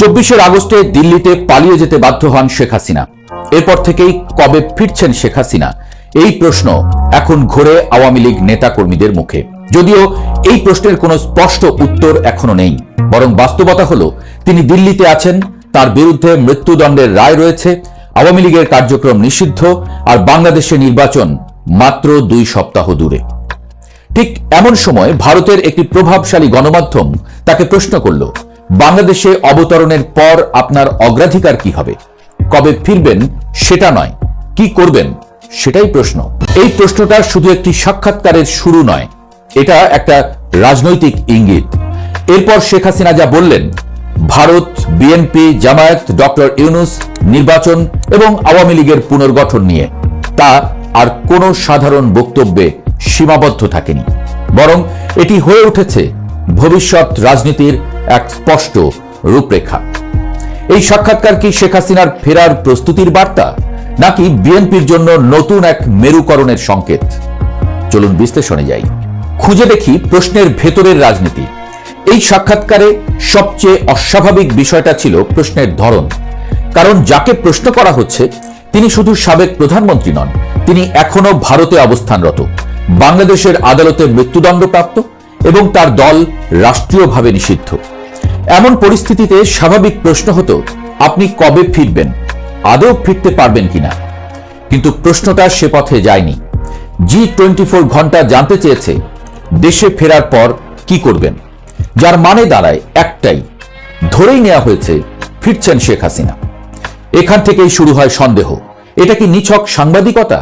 24 আগস্টে দিল্লিতে পালিয়ে যেতে বাধ্য হন শেখ হাসিনা। এরপর থেকেই কবে ফিরছেন শেখ হাসিনা এই প্রশ্ন এখন ঘোরে আওয়ামী লীগ নেতাকর্মীদের মুখে। যদিও এই প্রশ্নের কোনো স্পষ্ট উত্তর এখনো নেই, বরং বাস্তবতা হলো তিনি দিল্লিতে আছেন, তার বিরুদ্ধে মৃত্যুদণ্ডের রায় রয়েছে, আওয়ামী লীগের কার্যক্রম নিষিদ্ধ, আর বাংলাদেশে নির্বাচন মাত্র 2 সপ্তাহ দূরে। ঠিক এমন সময় ভারতের একটি প্রভাবশালী গণমাধ্যম তাকে প্রশ্ন করল, বাংলাদেশে অবতরণের পর আপনার অগ্রাধিকার কি হবে? কবে ফিরবেন সেটা নয়, কি করবেন সেটাই প্রশ্ন। এই প্রশ্নটা শুধু একটি সাক্ষাৎকারের শুরু নয়, এটা একটা রাজনৈতিক ইঙ্গিত। এরপর শেখ হাসিনা যা বললেন, ভারত, বিএনপি, জামায়াত, ডক্টর ইউনূস, নির্বাচন এবং আওয়ামী লীগের পুনর্গঠন নিয়ে, তা আর কোনো সাধারণ বক্তব্যে সীমাবদ্ধ থাকেনি, বরং এটি হয়ে উঠেছে ভবিষ্যৎ রাজনীতির এক স্পষ্ট রূপরেখা। এই সাক্ষাৎকার কি শেখ হাসিনার ফেরার প্রস্তুতির বার্তা, নাকি বিএনপির জন্য নতুন এক মেরুকরণের সংকেত? চলুন বিশ্লেষণে যাই, খুঁজে দেখি প্রশ্নের ভেতরের রাজনীতি। এই সাক্ষাৎকারে সবচেয়ে অস্বাভাবিক বিষয়টা ছিল প্রশ্নের ধরন। কারণ যাকে প্রশ্ন করা হচ্ছে তিনি শুধু সাবেক প্রধানমন্ত্রী নন, তিনি এখনো ভারতে অবস্থানরত, বাংলাদেশের আদালতে মৃত্যুদণ্ডপ্রাপ্ত এবং তার দল রাষ্ট্রীয়ভাবে নিষিদ্ধ। এমন পরিস্থিতিতে স্বাভাবিক প্রশ্ন হতো, আপনি কবে ফিরবেন, আদৌ ফিরতে পারবেন কিনা? কিন্তু প্রশ্নটা সে পথে যায়নি। G24 ঘন্টা জানতে চেয়েছে দেশে ফেরার পর কি করবেন, যার মানে দাঁড়ায় একটাই, ধরেই নেওয়া হয়েছে ফিরছেন শেখ হাসিনা। এখান থেকেই শুরু হয় সন্দেহ, এটা কি নিছক সাংবাদিকতা,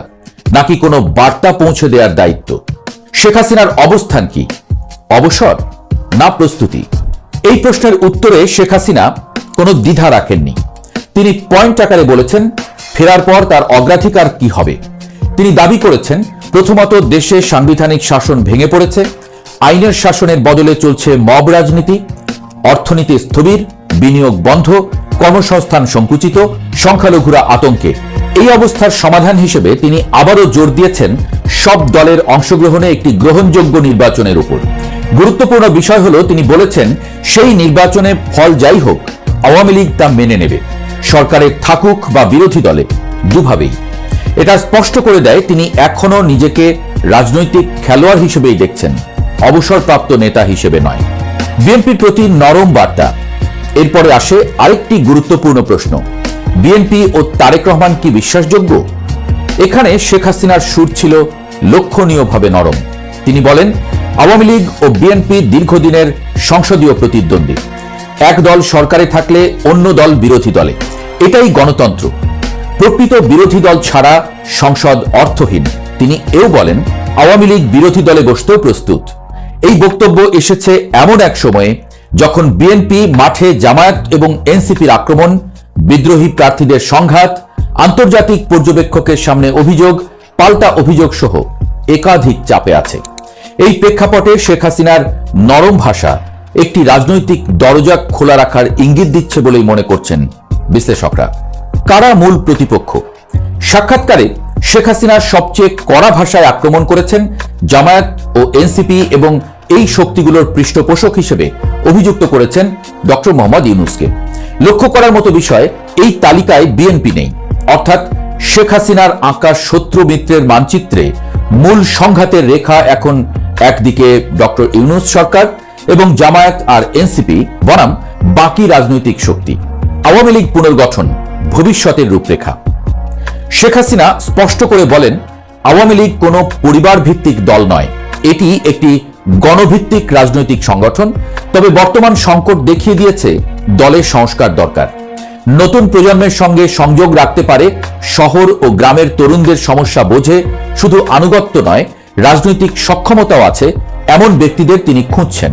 নাকি কোনো বার্তা পৌঁছে দেওয়ার দায়িত্ব? শেখ হাসিনার অবস্থান কি, অবসর না প্রস্তুতি? এই প্রশ্নের উত্তরে শেখ হাসিনা কোনো দ্বিধা রাখেননি। তিনি পয়েন্ট আকারে বলেছেন ফেরার পর তার অগ্রাধিকার কি হবে। তিনি দাবি করেছেন, প্রথমত দেশে সাংবিধানিক শাসন ভেঙে পড়েছে, আইনের শাসনের বদলে চলছে মব রাজনীতি, অর্থনীতি স্থবির, বিনিয়োগ বন্ধ, কর্মসংস্থান সংকুচিত, সংখ্যালঘুরা আতঙ্কে। এই অবস্থার সমাধান হিসেবে তিনি আবারও জোর দিয়েছেন সব দলের অংশগ্রহণে একটি গ্রহণযোগ্য নির্বাচনের উপর। গুরুত্বপূর্ণ বিষয় হলো, তিনি বলেছেন সেই নির্বাচনে ফল যাই হোক আওয়ামী লীগ তা মেনে নেবে, সরকারে থাকুক বা বিরোধী দলে, দুভাবেই। এটা স্পষ্ট করে দেয় তিনি এখনো নিজেকে রাজনৈতিক খেলোয়াড় হিসেবেই দেখছেন, অবসরপ্রাপ্ত নেতা হিসেবে নয়। বিএনপির প্রতি নরম বার্তা। এরপরে আসে আরেকটি গুরুত্বপূর্ণ প্রশ্ন, বিএনপি ও তারেক রহমান কি বিশ্বাসযোগ্য? এখানে শেখ হাসিনার সুর ছিল লক্ষণীয়ভাবে নরম। তিনি বলেন, আওয়ামী লীগ ও বিএনপি দীর্ঘদিনের সংসদীয় প্রতিদ্বন্দ্বী, এক দল সরকারে থাকলে অন্য দল বিরোধী দলে, এটাই গণতন্ত্র। প্রকৃত বিরোধী দল ছাড়া সংসদ অর্থহীন। তিনি এও বলেন, আওয়ামী লীগ বিরোধী দলে বসতেও প্রস্তুত। এই বক্তব্য এসেছে এমন এক সময়ে যখন বিএনপি মাঠে জামায়াত এবং এনসিপির আক্রমণ, বিদ্রোহী প্রার্থীদের সংঘাত, আন্তর্জাতিক পর্যবেক্ষকের সামনে অভিযোগ, পাল্টা অভিযোগ সহ একাধিক চাপে আছে। এই প্রেক্ষাপটে শেখ হাসিনার নরম ভাষা একটি রাজনৈতিক দরজা খোলা রাখার ইঙ্গিত দিচ্ছে বলেই মনে করছেন বিশ্লেষকরা। কারা মূল প্রতিপক্ষ? সাক্ষাৎকারে শেখ হাসিনা সবচেয়ে কড়া ভাষায় আক্রমণ করেছেন জামায়াত ও এনসিপি এবং এই শক্তিগুলোর পৃষ্ঠপোষক হিসেবে অভিযুক্ত করেছেন ডক্টর মোহাম্মদ ইউনূসকে। লক্ষ্য করার মতো বিষয়, এই তালিকায় বিএনপি নেই, অর্থাৎ শেখ হাসিনার আঁকা শত্রু মিত্রের মানচিত্রে মূল সংঘাতের রেখা এখন একদিকে ডক্টর ইউনূস সরকার এবং জামায়াত আর এনসিপি বনাম বাকি রাজনৈতিক শক্তি। আওয়ামী লীগ পুনর্গঠন, ভবিষ্যতের রূপরেখা। শেখ হাসিনা স্পষ্ট করে বলেন, আওয়ামী লীগ কোনো পরিবার ভিত্তিক দল নয়, এটি একটি গণভিত্তিক রাজনৈতিক সংগঠন। তবে বর্তমান সংকট দেখিয়ে দিয়েছে দলের সংস্কার দরকার। নতুন প্রজন্মের সঙ্গে সংযোগ রাখতে পারে, শহর ও গ্রামের তরুণদের সমস্যা বোঝে, শুধু আনুগত্য নয় রাজনৈতিক সক্ষমতাও আছে, এমন ব্যক্তিদের তিনি খুঁজছেন।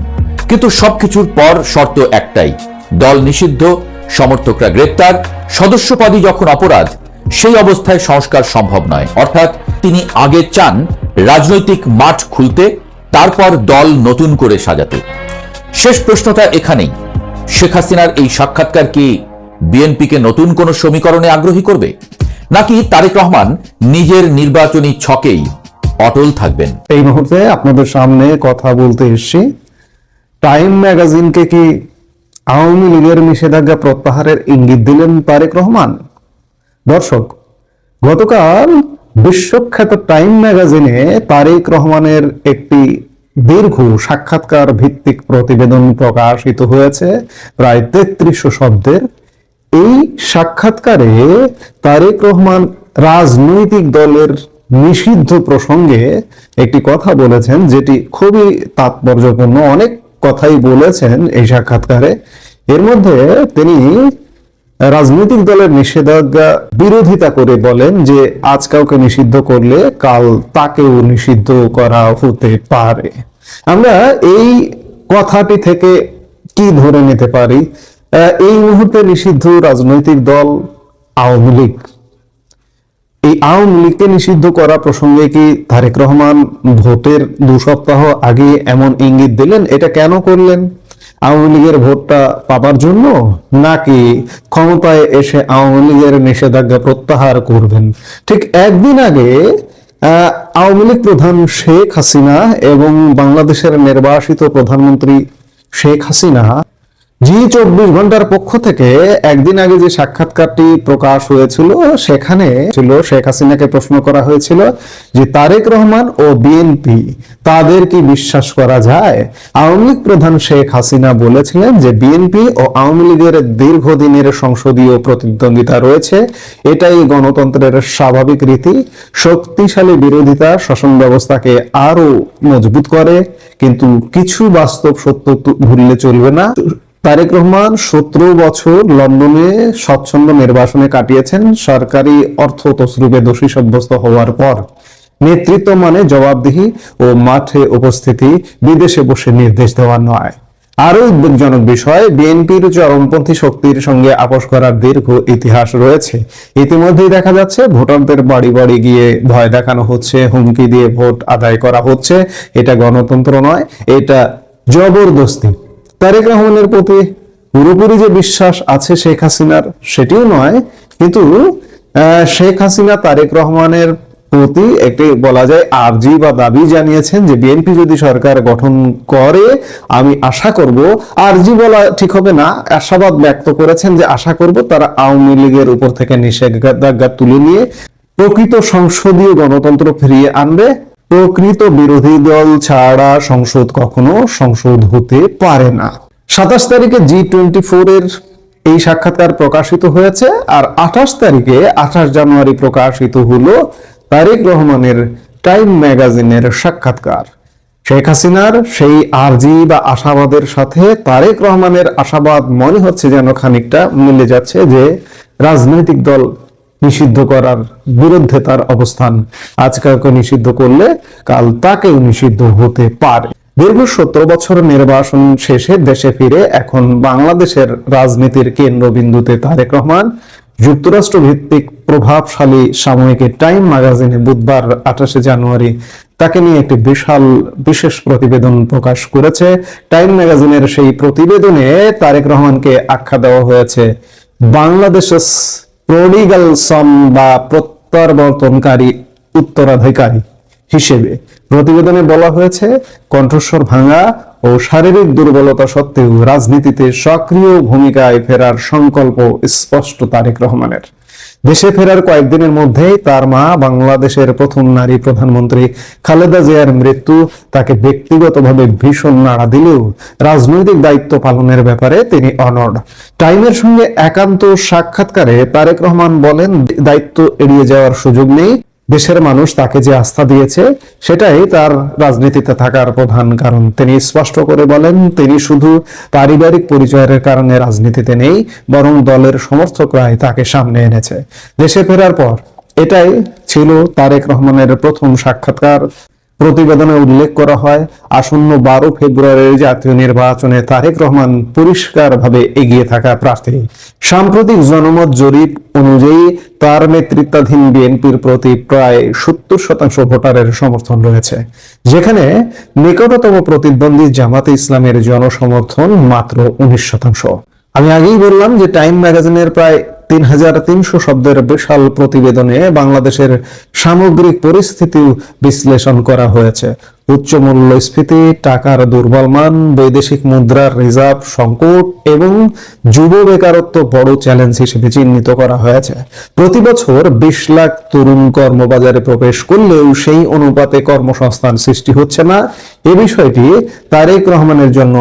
কিন্তু সবকিছুর পর শর্ত একটাই, দল নিষিদ্ধ, সমর্থকরা গ্রেপ্তার, সদস্যপদই যখন অপরাধ, সেই অবস্থায় সংস্কার সম্ভব নয়। অর্থাৎ তিনি আগে চান রাজনৈতিক মাঠ খুলতে, তারপর দল নতুন করে সাজাতে। শেষ প্রশ্নটা এখানেই, শেখ হাসিনার এই সাক্ষাৎকার কি বিএনপিকে নতুন কোন সমীকরণে আগ্রহী করবে, নাকি তারেক রহমান নিজের নির্বাচনী ছকেই অটল থাকবেন? এই মুহূর্তে আপনাদের সামনে কথা বলতে এসেছি টাইম ম্যাগাজিনকে কি আওয়ামী লীগের নিষেধাজ্ঞা প্রত্যাহারের ইঙ্গিত দিলেন তারেক রহমান। দর্শক, গতকাল বিশ্বখ্যাত টাইম ম্যাগাজিনে তারেক রহমানের একটি দীর্ঘ সাক্ষাৎকার ভিত্তিক প্রতিবেদন প্রকাশিত হয়েছে, প্রায় 3300 শব্দের। এই সাক্ষাৎকারে তারেক রহমান রাজনৈতিক দলের নিষিদ্ধ প্রসঙ্গে একটি কথা বলেছেন, যেটি খুবই তাৎপর্যপূর্ণ। অনেক কথাই বলেছেন এই সাক্ষাৎকারে। এর মধ্যে তিনি রাজনৈতিক দলের নিষেধাজ্ঞা বিরোধিতা করে বলেন যে আজ কাউকে নিষিদ্ধ করলে কাল তাকেও নিষিদ্ধ করা হতে পারে। আমরা এই কথাটি থেকে কি ধরে নিতে পারি? এই মুহূর্তে নিষিদ্ধ রাজনৈতিক দল আওয়ামী লীগ। এই আওয়ামী লীগকে নিষিদ্ধ করা প্রসঙ্গে কি তারেক রহমান ভোটের 2 সপ্তাহ আগে এমন ইঙ্গিত দিলেন? এটা কেন করলেন? আওয়ামী লীগের ভোটটা পাবার জন্য, নাকি ক্ষমতায় এসে আওয়ামী লীগের নিষেধাজ্ঞা প্রত্যাহার করবেন? ঠিক একদিন আগে আওয়ামী লীগ প্রধান শেখ হাসিনা এবং বাংলাদেশের নির্বাসিত প্রধানমন্ত্রী শেখ হাসিনা জি24 ঘন্টার পক্ষ থেকে একদিন আগে যে সাক্ষাৎকারটি প্রকাশ হয়েছিল, সেখানে ছিল শেখ হাসিনাকে প্রশ্ন করা হয়েছিল যে তারেক রহমান ও বিএনপি তাদের কি বিশ্বাস করা যায়? আওয়ামী লীগ প্রধান শেখ হাসিনা বলেছিলেন যে বিএনপি ও আওয়ামী লীগের দীর্ঘদিনের সংসদীয় প্রতিদ্বন্দ্বিতা রয়েছে, এটাই গণতন্ত্রের স্বাভাবিক রীতি। শক্তিশালী বিরোধিতা শাসন ব্যবস্থাকে আরো মজবুত করে, কিন্তু কিছু বাস্তব সত্য ভুললে চলবে না। তারেক রহমান 17 বছর লন্ডনে স্বচ্ছন্দ নির্বাসনে কাটিয়েছেন। সরকারি অর্থ তছরুপে দোষী সাব্যস্ত হওয়ার পর নেতৃত্ব মানে জবাবদিহি ও মাঠে উপস্থিতি, বিদেশে বসে নির্দেশ দেওয়া নয়। আরো উদ্বেগজনক বিষয়, বিএনপির চরমপন্থী শক্তির সঙ্গে আপোষ করার দীর্ঘ ইতিহাস রয়েছে। ইতিমধ্যেই দেখা যাচ্ছে ভোটারদের বাড়ি বাড়ি গিয়ে ভয় দেখানো হচ্ছে, হুমকি দিয়ে ভোট আদায় করা হচ্ছে। এটা গণতন্ত্র নয়, এটা জবরদস্তি। তারেক রহমানের প্রতি পুরোপুরি যে বিশ্বাস আছে শেখ হাসিনার, সেটিও নয়, কিন্তু শেখ হাসিনা তারেক রহমানের প্রতি একটি বলা যায় আর্জি বা দাবি জানিয়েছেন যে বিএনপি যদি সরকার গঠন করে আমি আশা করব, আর্জি বলা ঠিক হবে না, আশাবাদ ব্যক্ত করেছেন যে আশা করব তারা আওয়ামী লীগের উপর থেকে নিষেধাজ্ঞা তুলে নিয়ে প্রকৃত সংসদীয় গণতন্ত্র ফিরিয়ে আনবে। প্রকৃত বিরোধী দল ছাড়া সংসদ কখনো সংসদ হতে পারে না। 27 তারিখে G24 এর এই সাক্ষাৎকার প্রকাশিত হয়েছে, আর 28 জানুয়ারি প্রকাশিত হলো তারেক রহমানের টাইম ম্যাগাজিনের সাক্ষাৎকার। শেখ হাসিনার সেই আর্জি বা আশাবাদের সাথে তারেক রহমানের আশাবাদ মনে হচ্ছে যেন খানিকটা মিলে যাচ্ছে, যে রাজনৈতিক দল নিষিদ্ধ করার বিরুদ্ধে তার অবস্থান। আজ কাউকে নিষিদ্ধ করলে কাল তাকেও নিষিদ্ধ হতে পারে। দীর্ঘ 17 বছর নির্বাসন শেষে দেশে ফিরে এখন বাংলাদেশের রাজনীতির কেন্দ্রবিন্দুতে তারেক রহমান। যুক্তরাষ্ট্র ভিত্তিক প্রভাবশালী সাময়িকী টাইম ম্যাগাজিনে বুধবার 28 জানুয়ারি তাকে নিয়ে একটি বিশেষ প্রতিবেদন প্রকাশ করেছে। টাইম ম্যাগাজিনের সেই প্রতিবেদনে তারেক রহমানকে আখ্যা দেওয়া হয়েছে বাংলাদেশের প্রডিগাল সন বা প্রত্যাবর্তনকারী উত্তরাধিকারী হিসেবে। প্রতিবেদনে বলা হয়েছে, কণ্ঠস্বর ভাঙা ও শারীরিক দুর্বলতা সত্ত্বেও রাজনীতিতে সক্রিয় ভূমিকায় ফেরার সংকল্প স্পষ্ট তারেক রহমানের। দেশে ফেরার কয়েকদিনের মধ্যেই তার মা বাংলাদেশের প্রথম নারী প্রধানমন্ত্রী খালেদা জিয়ার মৃত্যু তাকে ব্যক্তিগতভাবে ভীষণ নাড়া দিলেও রাজনৈতিক দায়িত্ব পালনের ব্যাপারে তিনি অনড়। টাইমের সঙ্গে একান্ত সাক্ষাৎকারে তারেক রহমান বলেন, দায়িত্ব এড়িয়ে যাওয়ার সুযোগ নেই। দেশের মানুষ তাকে যে আস্থা দিয়েছে সেটাই তার রাজনীতিতে থাকার প্রধান কারণ। তিনি স্পষ্ট করে বলেন, তিনি শুধু পারিবারিক পরিচয়ের কারণে রাজনীতিতে নেই, বরং দলের সমর্থকরাই তাকে সামনে এনেছে। দেশে ফেরার পর এটাই ছিল তারেক রহমানের প্রথম সাক্ষাৎকার। প্রতিবেদনে উল্লেখ করা হয়, আসন্ন 12 ফেব্রুয়ারির জাতীয় নির্বাচনে তারেক রহমান পরিষ্কারভাবে এগিয়ে থাকা প্রার্থী। সাম্প্রতিক জনমত জরিপ অনুযায়ী তার নেতৃত্বাধীন বিএনপির প্রতি প্রায় 70% ভোটারের সমর্থন রয়েছে, যেখানে নিকটতম প্রতিদ্বন্দ্বী জামাতে ইসলামের জনসমর্থন মাত্র 19%। আমি আগেই বললাম যে টাইম ম্যাগাজিনের প্রায় 3300 শব্দের বিশাল প্রতিবেদনে বাংলাদেশের সামগ্রিক পরিস্থিতি বিশ্লেষণ করা হয়েছে। উচ্চ মূল্যস্ফীতি, টাকার দুর্বল মান, বৈদেশিক মুদ্রার রিজার্ভ সংকট এবং যুব বেকারত্ব বড় চ্যালেঞ্জ হিসেবে চিহ্নিত করা হয়েছে। প্রতি বছর 20 লাখ তরুণ কর্মবাজারে প্রবেশ করলেও সেই অনুপাতে কর্মসংস্থান সৃষ্টি হচ্ছে না। এ বিষয়টি তারেক রহমানের জন্য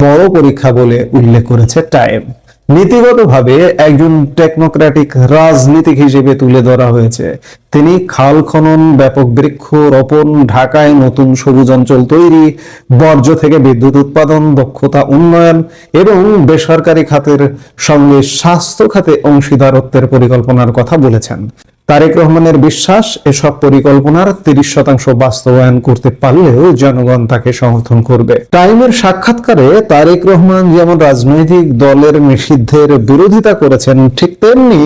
বড় পরীক্ষা বলে উল্লেখ করেছে টাইম। নীতিগতভাবে একজন টেকনোক্রেটিক রাজনীতিক হিসেবে তুলে ধরা হয়েছে। তিনি খাল খনন, ব্যাপক বৃক্ষ রোপণ, ঢাকায় নতুন সবুজ অঞ্চল তৈরি, বর্জ্য থেকে বিদ্যুৎ উৎপাদন, দক্ষতা উন্নয়ন এবং বেসরকারি খাতের সঙ্গে স্বাস্থ্য খাতে অংশীদারত্বের পরিকল্পনার কথা বলেছেন। তারেক রহমানের বিশ্বাস, এসব পরিকল্পনার 30% বাস্তবায়ন করতে পারলেও জনগণ তাকে সমর্থন করবে। টাইমের সাক্ষাৎকারে তারেক রহমান যেমন রাজনৈতিক দলের নিষিদ্ধের বিরোধিতা করেছেন, ঠিক তেমনি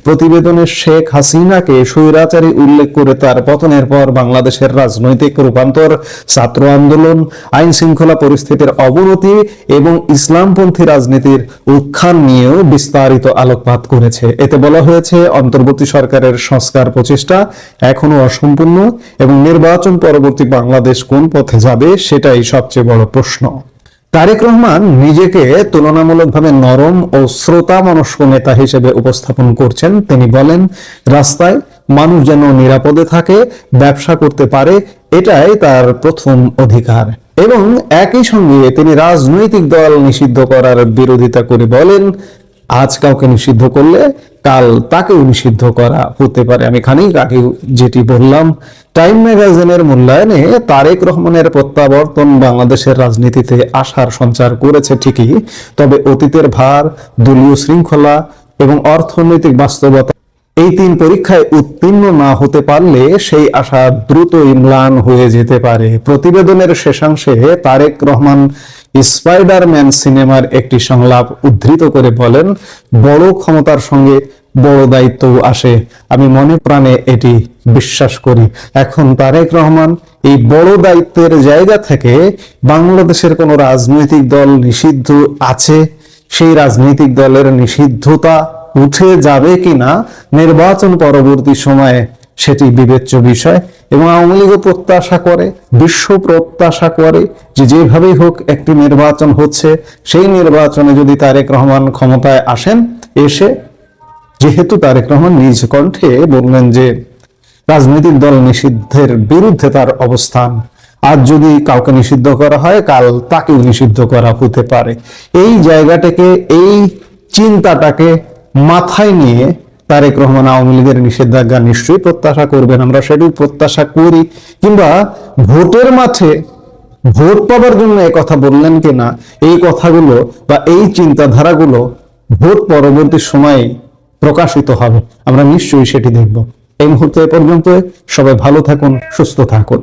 প্রতিবেদনে শেখ হাসিনাকে স্বৈরাচারী উল্লেখ করে তার পতনের পর বাংলাদেশের রাজনৈতিক রূপান্তর, ছাত্র আন্দোলন, আইন শৃঙ্খলা পরিস্থিতির অবনতি এবং ইসলামপন্থী রাজনীতির উত্থান নিয়েও বিস্তারিত আলোকপাত করেছে। এতে বলা হয়েছে, অন্তর্বর্তী সরকারের সংস্কার প্রচেষ্টা এখনো অসম্পূর্ণ এবং নির্বাচন পরবর্তী বাংলাদেশ কোন পথে যাবে সেটাই সবচেয়ে বড় প্রশ্ন। তারেক রহমান নিজেকে তুলনামূলকভাবে নরম ও শ্রোতা মনস্ক নেতা হিসেবে উপস্থাপন করছেন। তিনি বলেন, রাস্তায় মানুষ যেন নিরাপদে থাকে, ব্যবসা করতে পারে, এটাই তার প্রথম অধিকার। এবং একই সঙ্গে তিনি রাজনৈতিক দল নিষিদ্ধ করার বিরোধিতা করে বলেন, আজ কাউকে নিষিদ্ধ করলে কাল তাকেও নিষিদ্ধ করা হতে পারে। আমি খানিক আগে যেটি বললাম, টাইম ম্যাগাজিনের মূল্যায়নে তারেক রহমানের প্রত্যাবর্তন বাংলাদেশের রাজনীতিতে আশার সঞ্চার করেছে ঠিকই, তবে অতীতের ভার, দলীয় শৃঙ্খলা এবং অর্থনৈতিক বাস্তবতা, এই 3 পরীক্ষায় উত্তীর্ণ না হতে পারলে সেই আশা দ্রুতই ম্লান হয়ে যেতে পারে। প্রতিবেদনের শেষাংশে তারেক রহমান স্পাইডারম্যান সিনেমার একটি সংলাপ উদ্ধৃত করে বলেন, বড় ক্ষমতার সঙ্গে বড় দায়িত্বও আসে। আমি মনে প্রাণে এটি বিশ্বাস করি। এখন তারেক রহমান এই বড় দায়িত্বের জায়গা থেকে বাংলাদেশের কোন রাজনৈতিক দল নিষিদ্ধ আছে, সেই রাজনৈতিক দলের নিষিদ্ধতা উঠে যাবে কিনা নির্বাচন পরবর্তী সময়ে সেটি বিবেচ্য বিষয়। এবং আওয়ামী লীগও প্রত্যাশা করে, বিশ্ব প্রত্যাশা করে যে যেভাবেই হোক একটি নির্বাচন হচ্ছে, সেই নির্বাচনে যদি তারেক রহমান ক্ষমতায় আসেন, এসে যেহেতু তারেক রহমান নিজ কণ্ঠে বললেন যে রাজনৈতিক দল নিষিদ্ধের বিরুদ্ধে তার অবস্থান, আজ যদি কাউকে নিষিদ্ধ করা হয় কাল তাকেও নিষিদ্ধ করা হতে পারে, এই জায়গাটাকে, এই চিন্তাটাকে মাথায় নিয়ে তারেক রহমান আওয়ামী লীগের নিষেধাজ্ঞা নিশ্চয়ই প্রত্যাশা করবেন। আমরা সেটাও প্রত্যাশা করি। কিংবা ভোটের মাঠে ভোট পাবার জন্য এই কথা বললেন কিনা, এই কথাগুলো বা এই চিন্তাধারাগুলো ভোট পরবর্তী সময়ে প্রকাশিত হবে। আমরা নিশ্চয়ই সেটি দেখব। এই মুহূর্তে পর্যন্ত সবাই ভালো থাকুন, সুস্থ থাকুন।